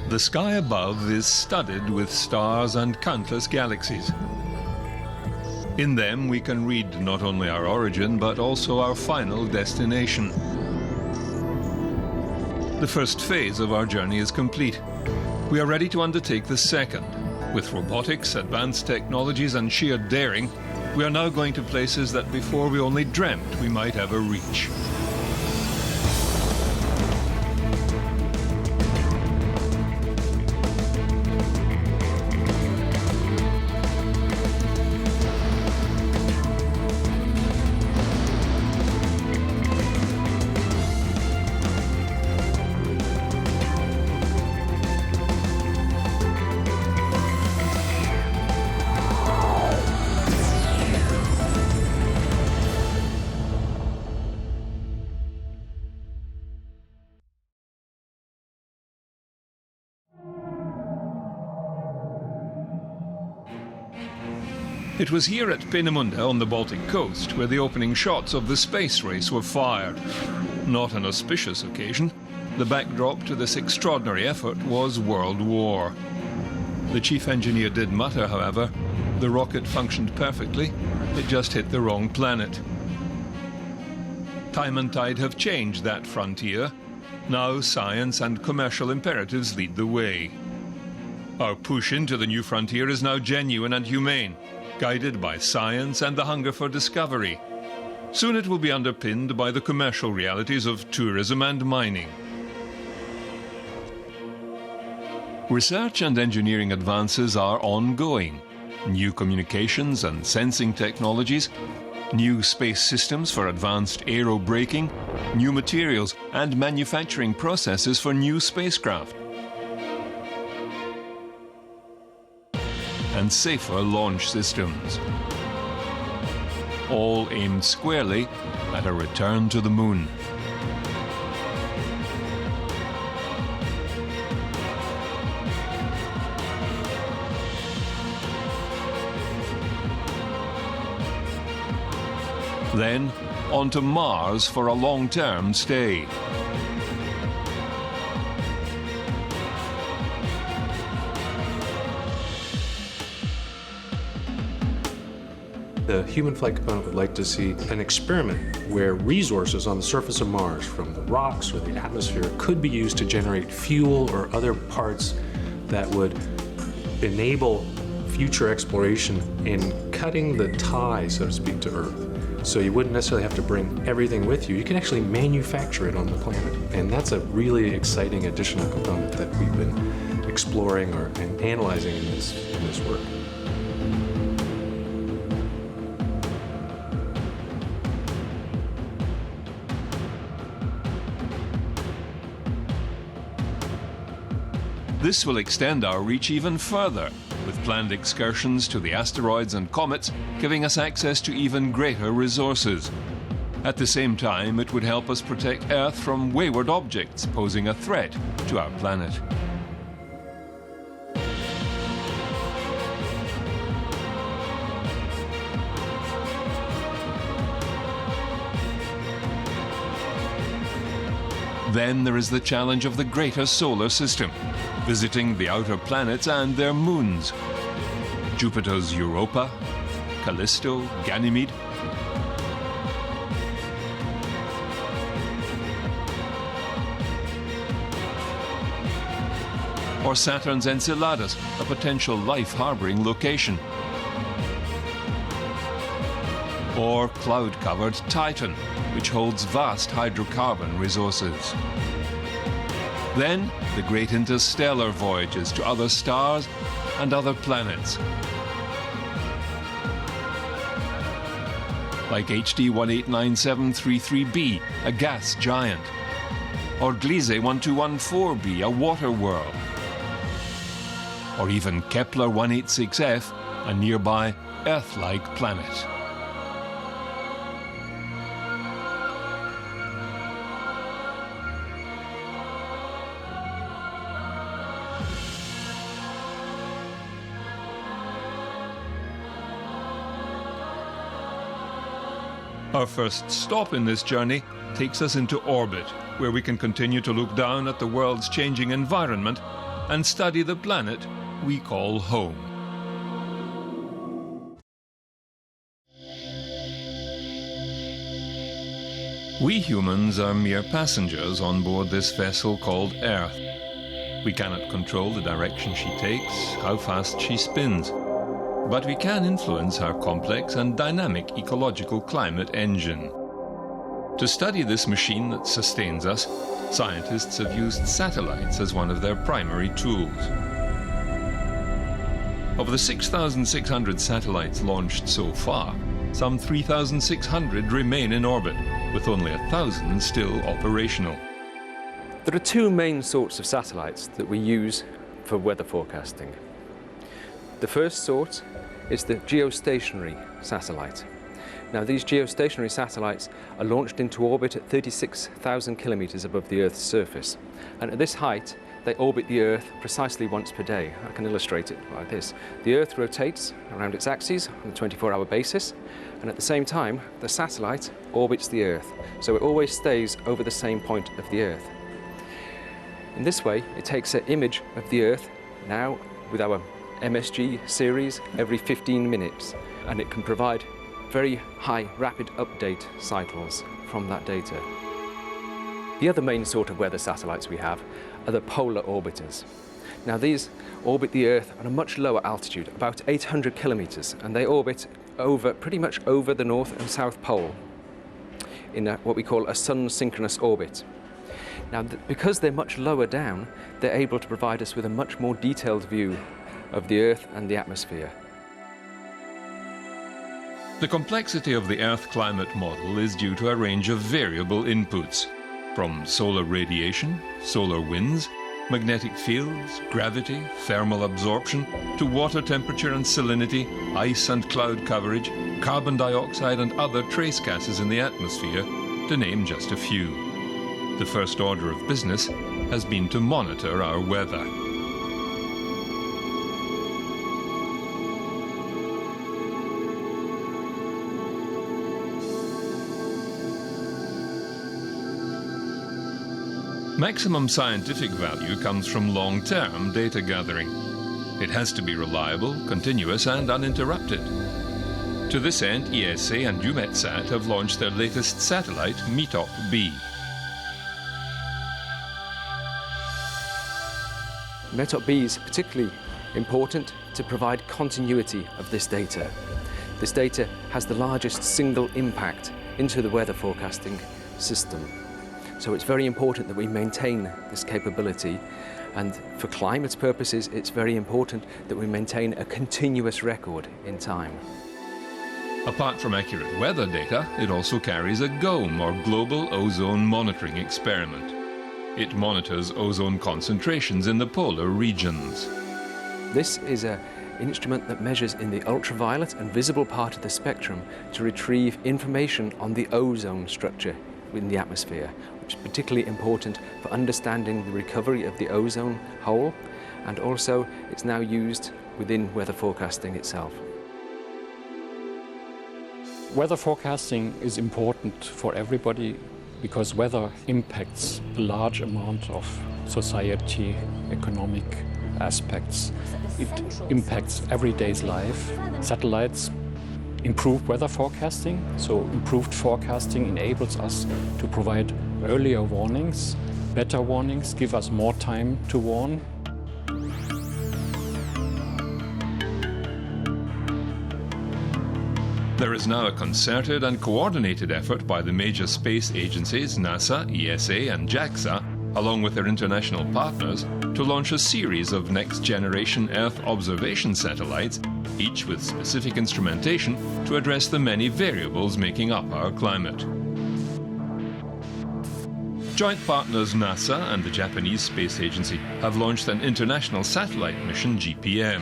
The sky above is studded with stars and countless galaxies. In them we can read not only our origin, but also our final destination. The first phase of our journey is complete. We are ready to undertake the second. With robotics, advanced technologies and sheer daring, we are now going to places that before we only dreamt we might ever reach. It was here at Peenemünde on the Baltic coast where the opening shots of the space race were fired. Not an auspicious occasion. The backdrop to this extraordinary effort was World War. The chief engineer did mutter, however, the rocket functioned perfectly, it just hit the wrong planet. Time and tide have changed that frontier. Now science and commercial imperatives lead the way. Our push into the new frontier is now genuine and humane, guided by science and the hunger for discovery. Soon it will be underpinned by the commercial realities of tourism and mining. Research and engineering advances are ongoing. New communications and sensing technologies, new space systems for advanced aerobraking, new materials and manufacturing processes for new spacecraft, and safer launch systems. All aimed squarely at a return to the moon. Then on to Mars for a long-term stay. The human flight component would like to see an experiment where resources on the surface of Mars, from the rocks or the atmosphere, could be used to generate fuel or other parts that would enable future exploration in cutting the tie, so to speak, to Earth. So you wouldn't necessarily have to bring everything with you. You can actually manufacture it on the planet. And that's a really exciting additional component that we've been exploring and analyzing in this work. This will extend our reach even further, with planned excursions to the asteroids and comets giving us access to even greater resources. At the same time, it would help us protect Earth from wayward objects posing a threat to our planet. Then there is the challenge of the greater solar system, visiting the outer planets and their moons. Jupiter's Europa, Callisto, Ganymede. Or Saturn's Enceladus, a potential life-harboring location. Or cloud-covered Titan, which holds vast hydrocarbon resources. Then, the great interstellar voyages to other stars and other planets. Like HD 189733b, a gas giant. Or Gliese 1214b, a water world. Or even Kepler 186f, a nearby Earth-like planet. Our first stop in this journey takes us into orbit, where we can continue to look down at the world's changing environment and study the planet we call home. We humans are mere passengers on board this vessel called Earth. We cannot control the direction she takes, how fast she spins, but we can influence her complex and dynamic ecological climate engine. To study this machine that sustains us, scientists have used satellites as one of their primary tools. Of the 6,600 satellites launched so far, some 3,600 remain in orbit, with only 1,000 still operational. There are two main sorts of satellites that we use for weather forecasting. The first sort is the geostationary satellite. Now, these geostationary satellites are launched into orbit at 36,000 kilometers above the Earth's surface. And at this height, they orbit the Earth precisely once per day. I can illustrate it like this. The Earth rotates around its axis on a 24-hour basis, and at the same time, the satellite orbits the Earth. So it always stays over the same point of the Earth. In this way, it takes an image of the Earth, now with our MSG series, every 15 minutes, and it can provide very high rapid update cycles from that data. The other main sort of weather satellites we have are the polar orbiters. Now, these orbit the Earth at a much lower altitude, about 800 kilometers, and they orbit pretty much over the North and South Pole in what we call a sun-synchronous orbit. Now, because they're much lower down, they're able to provide us with a much more detailed view of the Earth and the atmosphere. The complexity of the Earth climate model is due to a range of variable inputs, from solar radiation, solar winds, magnetic fields, gravity, thermal absorption, to water temperature and salinity, ice and cloud coverage, carbon dioxide and other trace gases in the atmosphere, to name just a few. The first order of business has been to monitor our weather. Maximum scientific value comes from long-term data gathering. It has to be reliable, continuous and uninterrupted. To this end, ESA and EUMETSAT have launched their latest satellite, METOP-B. METOP-B is particularly important to provide continuity of this data. This data has the largest single impact into the weather forecasting system. So it's very important that we maintain this capability, and for climate purposes it's very important that we maintain a continuous record in time. Apart from accurate weather data, it also carries a GOME, or Global Ozone Monitoring Experiment. It monitors ozone concentrations in the polar regions. This is an instrument that measures in the ultraviolet and visible part of the spectrum to retrieve information on the ozone structure in the atmosphere, which is particularly important for understanding the recovery of the ozone hole, and also it's now used within weather forecasting itself. Weather forecasting is important for everybody because weather impacts a large amount of society, economic aspects. It impacts everyday's life. Satellites improve weather forecasting, so improved forecasting enables us to provide earlier warnings, better warnings, give us more time to warn. There is now a concerted and coordinated effort by the major space agencies, NASA, ESA and JAXA, along with their international partners, to launch a series of next-generation Earth observation satellites, each with specific instrumentation to address the many variables making up our climate. Joint partners NASA and the Japanese Space Agency have launched an international satellite mission, GPM.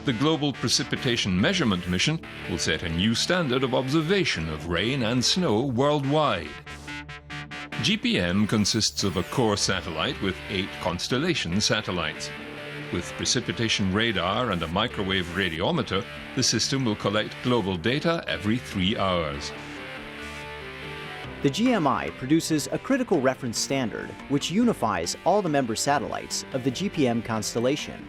The Global Precipitation Measurement Mission will set a new standard of observation of rain and snow worldwide. GPM consists of a core satellite with 8 constellation satellites. With precipitation radar and a microwave radiometer, the system will collect global data every 3 hours. The GMI produces a critical reference standard which unifies all the member satellites of the GPM constellation.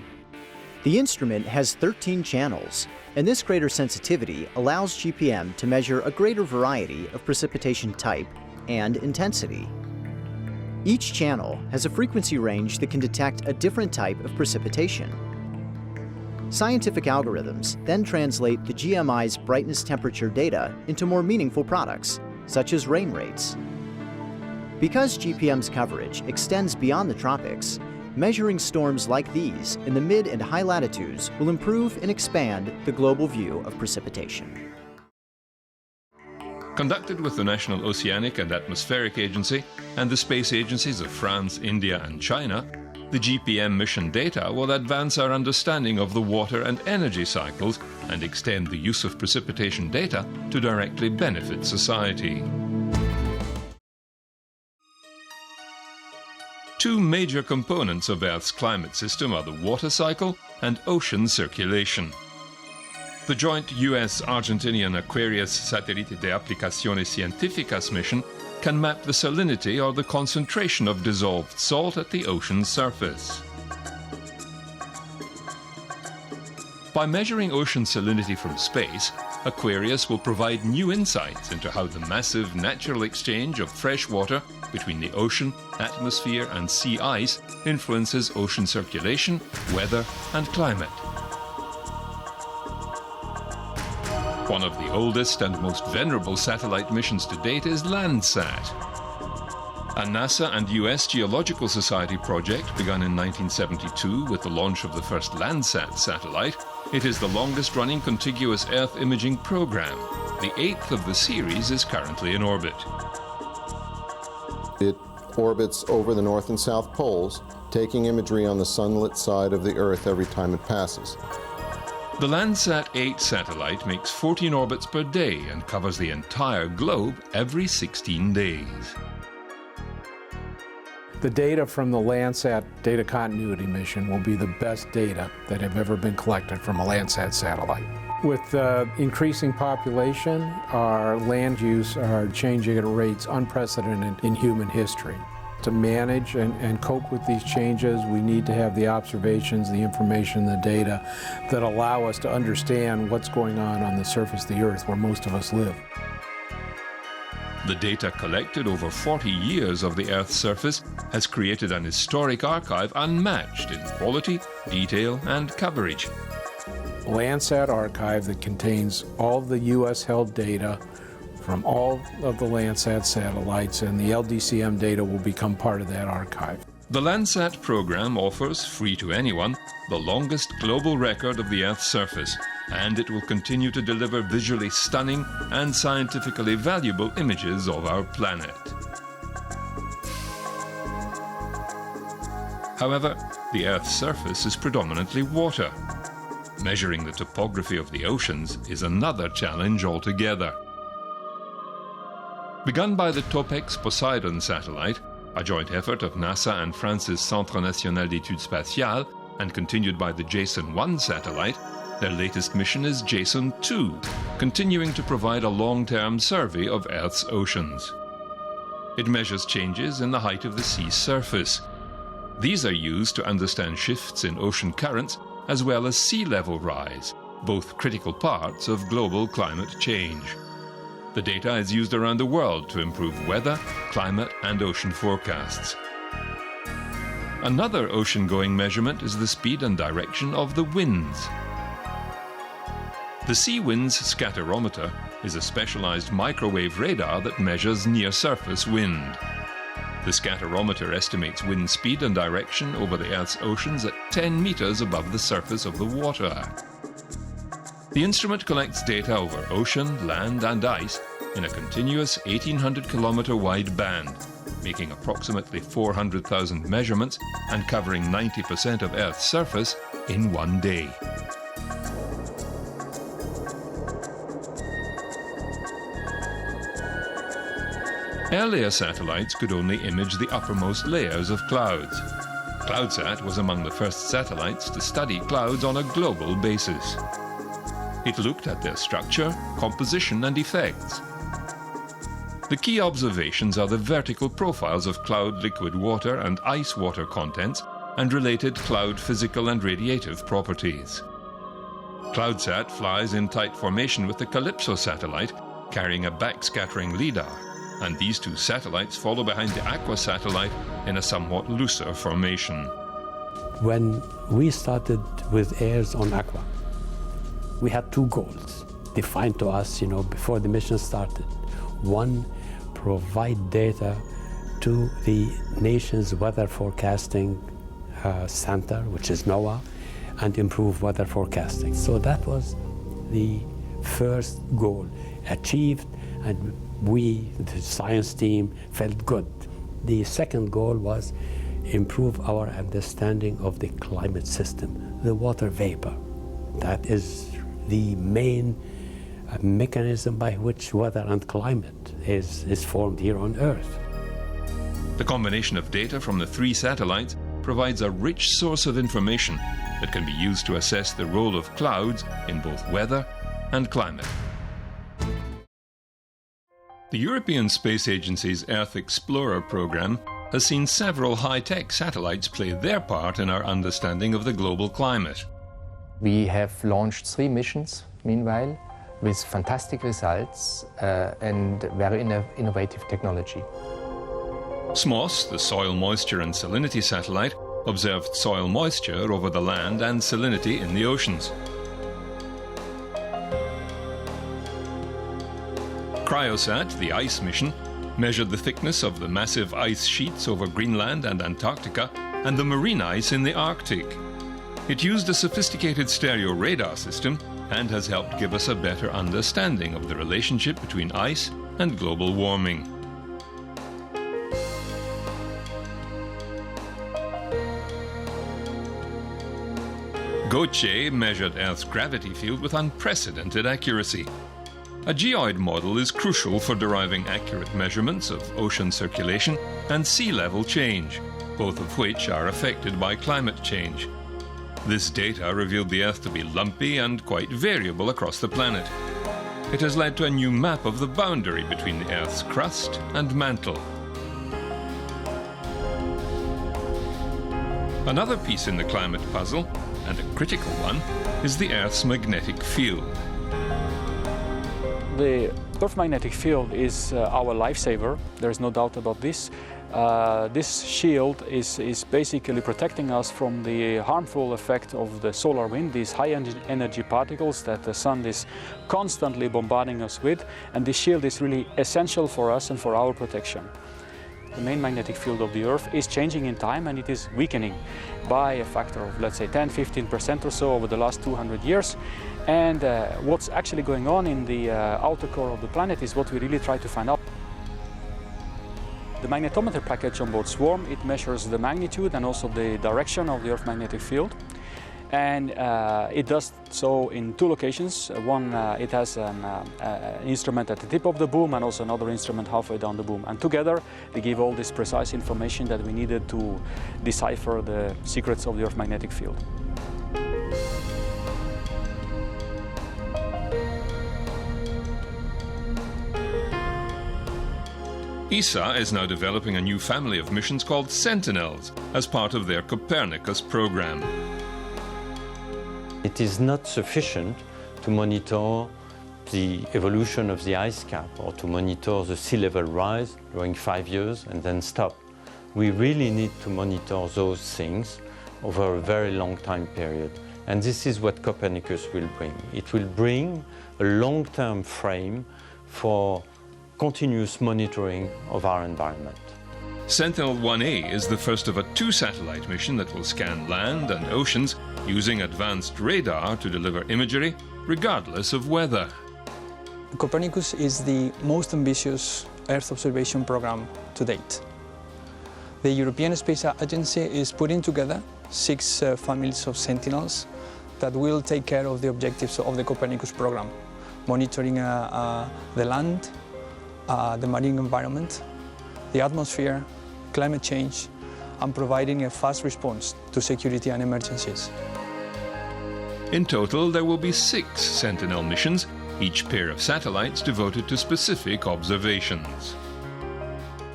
The instrument has 13 channels, and this greater sensitivity allows GPM to measure a greater variety of precipitation type and intensity. Each channel has a frequency range that can detect a different type of precipitation. Scientific algorithms then translate the GMI's brightness temperature data into more meaningful products, such as rain rates. Because GPM's coverage extends beyond the tropics, measuring storms like these in the mid and high latitudes will improve and expand the global view of precipitation. Conducted with the National Oceanic and Atmospheric Agency and the space agencies of France, India and China, the GPM mission data will advance our understanding of the water and energy cycles and extend the use of precipitation data to directly benefit society. Two major components of Earth's climate system are the water cycle and ocean circulation. The joint US-Argentinian Aquarius Satellite de Aplicaciones Científicas mission can map the salinity or the concentration of dissolved salt at the ocean's surface. By measuring ocean salinity from space, Aquarius will provide new insights into how the massive natural exchange of fresh water between the ocean, atmosphere and sea ice influences ocean circulation, weather and climate. One of the oldest and most venerable satellite missions to date is Landsat. A NASA and US Geological Society project begun in 1972 with the launch of the first Landsat satellite, it is the longest-running contiguous Earth imaging program. The 8th of the series is currently in orbit. It orbits over the North and South poles, taking imagery on the sunlit side of the Earth every time it passes. The Landsat 8 satellite makes 14 orbits per day and covers the entire globe every 16 days. The data from the Landsat data continuity mission will be the best data that have ever been collected from a Landsat satellite. With the increasing population, our land use are changing at rates unprecedented in human history. To manage and cope with these changes, we need to have the observations, the information, the data that allow us to understand what's going on the surface of the Earth where most of us live. The data collected over 40 years of the Earth's surface has created an historic archive unmatched in quality, detail and coverage. Landsat archive that contains all the US-held data from all of the Landsat satellites, and the LDCM data will become part of that archive. The Landsat program offers, free to anyone, the longest global record of the Earth's surface, and it will continue to deliver visually stunning and scientifically valuable images of our planet. However, the Earth's surface is predominantly water. Measuring the topography of the oceans is another challenge altogether. Begun by the Topex Poseidon satellite, a joint effort of NASA and France's Centre National d'Études Spatiales, and continued by the Jason-1 satellite, their latest mission is Jason-2, continuing to provide a long-term survey of Earth's oceans. It measures changes in the height of the sea's surface. These are used to understand shifts in ocean currents as well as sea level rise, both critical parts of global climate change. The data is used around the world to improve weather, climate and ocean forecasts. Another ocean-going measurement is the speed and direction of the winds. The Sea Winds Scatterometer is a specialized microwave radar that measures near-surface wind. The scatterometer estimates wind speed and direction over the Earth's oceans at 10 meters above the surface of the water. The instrument collects data over ocean, land and ice in a continuous 1,800-kilometer wide band, making approximately 400,000 measurements and covering 90% of Earth's surface in one day. Earlier satellites could only image the uppermost layers of clouds. CloudSat was among the first satellites to study clouds on a global basis. It looked at their structure, composition and effects. The key observations are the vertical profiles of cloud liquid water and ice water contents and related cloud physical and radiative properties. Landsat flies in tight formation with the Calypso satellite, carrying a backscattering LIDAR, and these two satellites follow behind the Aqua satellite in a somewhat looser formation. When we started with airs on Aqua, we had two goals defined to us, before the mission started. One, provide data to the nation's weather forecasting center, which is NOAA, and improve weather forecasting. So that was the first goal achieved, and we, the science team, felt good. The second goal was improve our understanding of the climate system, the water vapor. That is the main mechanism by which weather and climate is formed here on Earth. The combination of data from the three satellites provides a rich source of information that can be used to assess the role of clouds in both weather and climate. The European Space Agency's Earth Explorer program has seen several high-tech satellites play their part in our understanding of the global climate. We have launched 3 missions, meanwhile, with fantastic results and very innovative technology. SMOS, the Soil Moisture and Salinity satellite, observed soil moisture over the land and salinity in the oceans. Cryosat, the ice mission, measured the thickness of the massive ice sheets over Greenland and Antarctica and the marine ice in the Arctic. It used a sophisticated stereo radar system and has helped give us a better understanding of the relationship between ice and global warming. GOCHE measured Earth's gravity field with unprecedented accuracy. A geoid model is crucial for deriving accurate measurements of ocean circulation and sea level change, both of which are affected by climate change. This data revealed the Earth to be lumpy and quite variable across the planet. It has led to a new map of the boundary between the Earth's crust and mantle. Another piece in the climate puzzle, and a critical one, is the Earth's magnetic field. The Earth magnetic field is our lifesaver. There is no doubt about this. This shield is basically protecting us from the harmful effect of the solar wind, these high energy particles that the sun is constantly bombarding us with, and this shield is really essential for us and for our protection. The main magnetic field of the Earth is changing in time, and it is weakening by a factor of, let's say, 10–15% or so over the last 200 years. And what's actually going on in the outer core of the planet is what we really try to find out. The magnetometer package on board Swarm, it measures the magnitude and also the direction of the Earth magnetic field. And it does so in 2 locations. One, it has an instrument at the tip of the boom and also another instrument halfway down the boom. And together, they give all this precise information that we needed to decipher the secrets of the Earth magnetic field. ESA is now developing a new family of missions called Sentinels as part of their Copernicus program. It is not sufficient to monitor the evolution of the ice cap or to monitor the sea level rise during 5 years and then stop. We really need to monitor those things over a very long time period. And this is what Copernicus will bring. It will bring a long-term frame for continuous monitoring of our environment. Sentinel-1A is the first of a 2-satellite mission that will scan land and oceans using advanced radar to deliver imagery regardless of weather. Copernicus is the most ambitious Earth observation program to date. The European Space Agency is putting together 6 families of Sentinels that will take care of the objectives of the Copernicus program, monitoring the land, the marine environment, the atmosphere, climate change, and providing a fast response to security and emergencies. In total, there will be 6 Sentinel missions, each pair of satellites devoted to specific observations.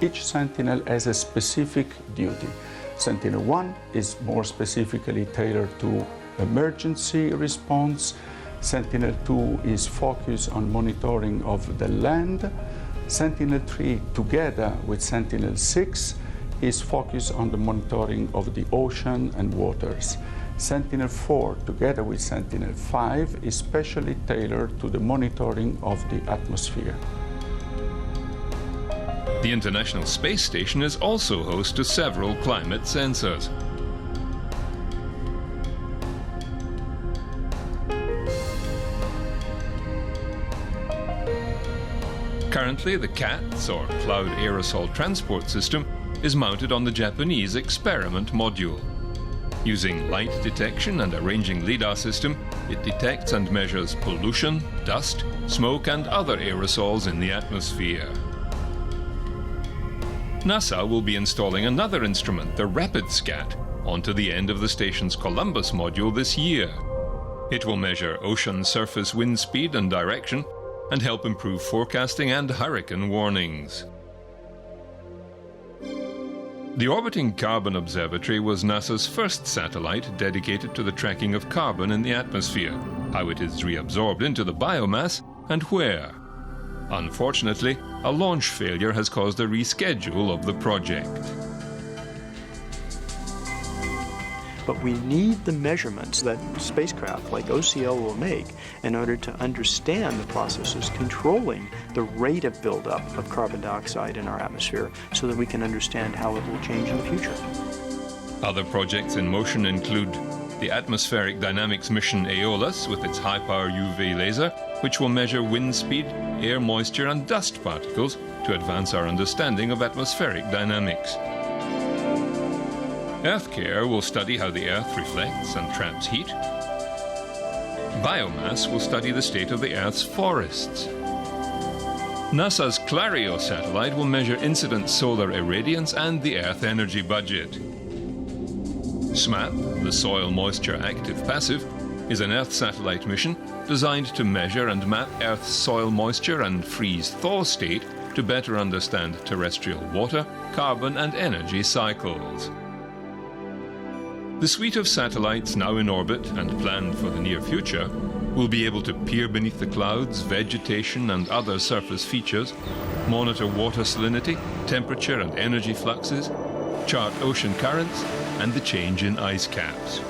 Each Sentinel has a specific duty. Sentinel-1 is more specifically tailored to emergency response. Sentinel-2 is focused on monitoring of the land. Sentinel-3, together with Sentinel-6, is focused on the monitoring of the ocean and waters. Sentinel-4, together with Sentinel-5, is specially tailored to the monitoring of the atmosphere. The International Space Station is also host to several climate sensors. Currently, the CATS, or Cloud Aerosol Transport System, is mounted on the Japanese experiment module. Using light detection and a ranging LIDAR system, it detects and measures pollution, dust, smoke and other aerosols in the atmosphere. NASA will be installing another instrument, the RapidScat, onto the end of the station's Columbus module this year. It will measure ocean surface wind speed and direction and help improve forecasting and hurricane warnings. The Orbiting Carbon Observatory was NASA's first satellite dedicated to the tracking of carbon in the atmosphere, how it is reabsorbed into the biomass, and where. Unfortunately, a launch failure has caused a reschedule of the project. But we need the measurements that spacecraft like OCL will make in order to understand the processes controlling the rate of buildup of carbon dioxide in our atmosphere so that we can understand how it will change in the future. Other projects in motion include the Atmospheric Dynamics mission Aeolus with its high-power UV laser, which will measure wind speed, air moisture and dust particles to advance our understanding of atmospheric dynamics. EarthCare will study how the Earth reflects and traps heat. Biomass will study the state of the Earth's forests. NASA's Clario satellite will measure incident solar irradiance and the Earth energy budget. SMAP, the Soil Moisture Active Passive, is an Earth satellite mission designed to measure and map Earth's soil moisture and freeze-thaw state to better understand terrestrial water, carbon and energy cycles. The suite of satellites now in orbit and planned for the near future will be able to peer beneath the clouds, vegetation and other surface features, monitor water salinity, temperature and energy fluxes, chart ocean currents and the change in ice caps.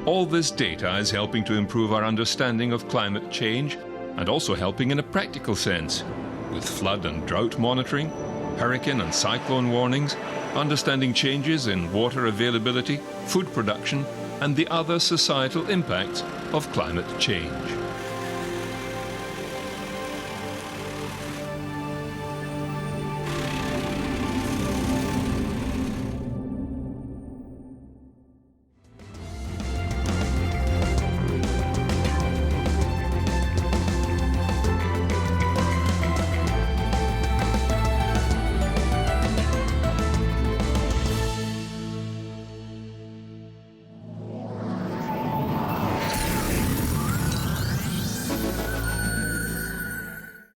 All this data is helping to improve our understanding of climate change and also helping in a practical sense, with flood and drought monitoring, hurricane and cyclone warnings, understanding changes in water availability, food production, and the other societal impacts of climate change.